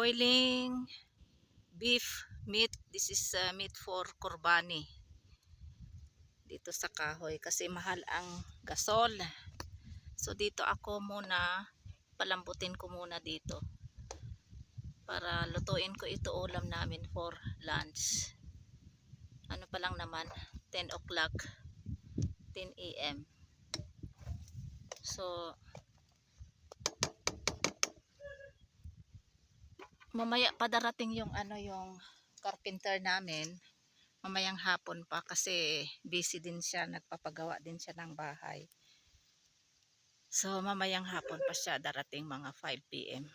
boiling beef meat. This is meat for kurbani dito sa kahoy kasi mahal ang gasol. So dito ako muna, palambutin ko muna dito para lutuin ko ito, ulam namin for lunch. Ano pa lang naman, 10 o'clock, 10 a.m. So mamaya pa darating yung yung carpenter namin. Mamayang hapon pa kasi busy din siya, nagpapagawa din siya ng bahay. So mamayang hapon pa siya darating, mga 5 p.m.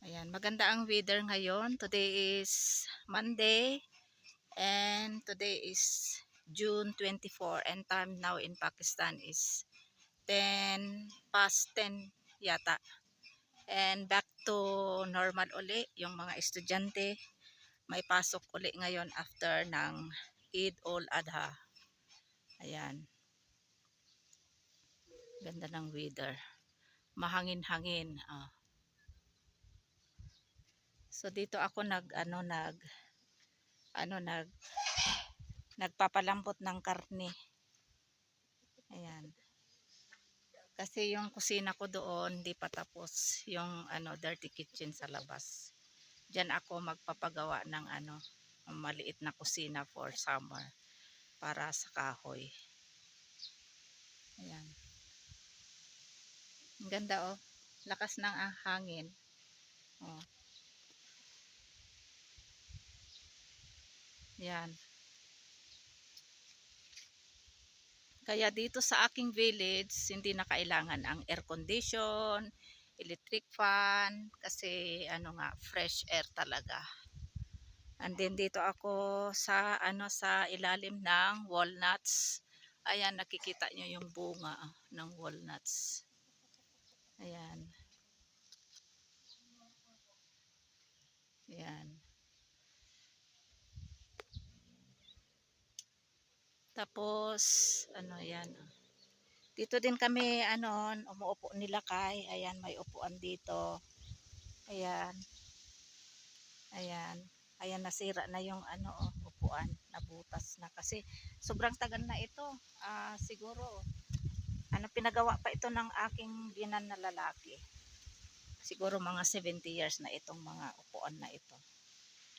Ayan, maganda ang weather ngayon. Today is Monday and today is June 24 and time now in Pakistan is 10 past 10 yata. And back to normal uli yung mga estudyante. May pasok uli ngayon after ng Eid ul-Adha. Ayan. Ganda ng weather. Mahangin-hangin. So dito ako nagpapalambot ng karne. Ayan. Kasi yung kusina ko doon hindi pa tapos, yung dirty kitchen sa labas. Diyan ako magpapagawa ng maliit na kusina for summer para sa kahoy. Ayan. Ang ganda lakas ng hangin. Yan. Kaya dito sa aking village, hindi na kailangan ang air condition, electric fan, kasi fresh air talaga. And then dito ako sa sa ilalim ng walnuts. Ayan, nakikita nyo yung bunga ng walnuts. Ayan. Ayan. Tapos yan. Dito din kami umuupo nila kay. Ayan, may upuan dito. Ayan. Ayan. Ayan, nasira na yung upuan, nabutas na kasi sobrang tagal na ito. Siguro pinagawa pa ito ng aking binan na lalaki. Siguro mga 70 years na itong mga upuan na ito.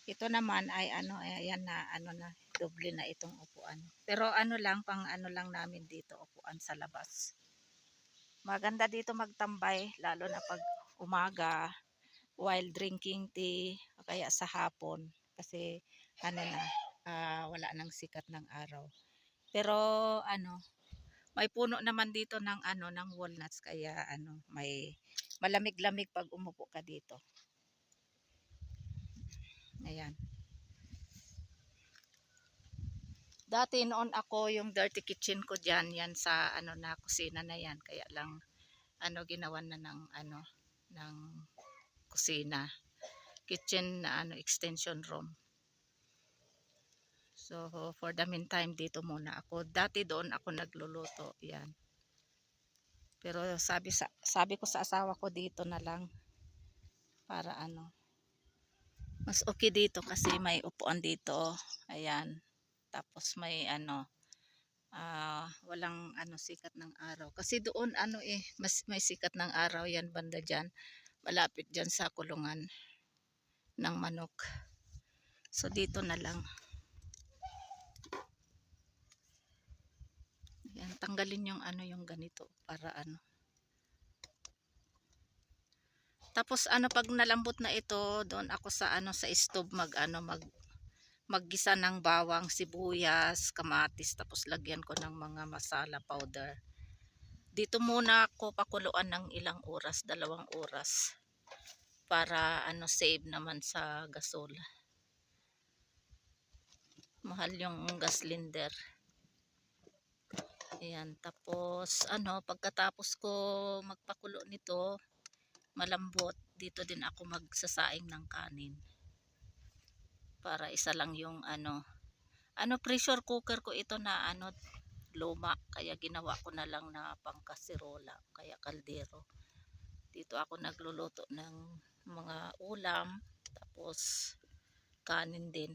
Ito naman ay ayan na na doble na itong upuan. Pero lang pang lang namin dito, upuan sa labas. Maganda dito magtambay lalo na pag umaga while drinking tea o kaya sa hapon kasi wala nang sikat ng araw. Pero may puno naman dito ng ng walnuts kaya may malamig-lamig pag umupo ka dito. Ayan. Dati noon ako yung dirty kitchen ko diyan, yan sa na kusina na yan, kaya lang ginawan na ng ng kusina, kitchen na extension room. So for the meantime dito muna ako. Dati doon ako nagluluto, yan. Pero sabi ko sa asawa ko dito na lang para mas okay dito kasi may upuan dito. Ayan. Tapos may walang sikat ng araw. Kasi doon mas may sikat ng araw yan banda diyan. Malapit diyan sa kulungan ng manok. So dito na lang. Ayan, tanggalin yung yung ganito para Tapos pag nalambot na ito, doon ako sa sa stove maggisa ng bawang, sibuyas, kamatis, tapos lagyan ko ng mga masala powder. Dito muna ako pakuluan ng ilang oras, 2 oras. Para save naman sa gasol. Mahal yung gas cylinder. Ayan, tapos pagkatapos ko magpakulo nito, malambot, dito din ako magsasaing ng kanin. Para isa lang yung pressure cooker ko ito na luma, kaya ginawa ko na lang na pangkasirola kaya kaldero. Dito ako nagluluto ng mga ulam, tapos kanin din.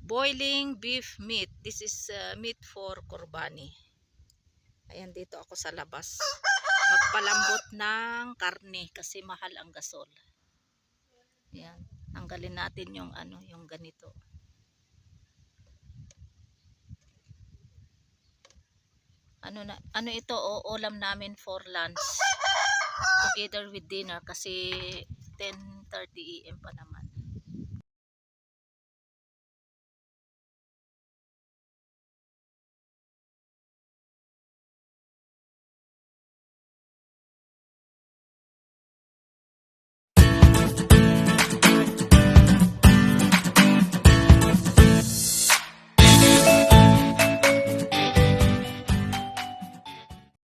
Boiling beef meat. This is meat for kurbani. Ayan, dito ako sa labas. Magpalambot ng karne kasi mahal ang gasol. Ayan, tanggalin natin yung yung ganito. Ano ito, ulam namin for lunch together with dinner kasi 10:30 AM pa naman.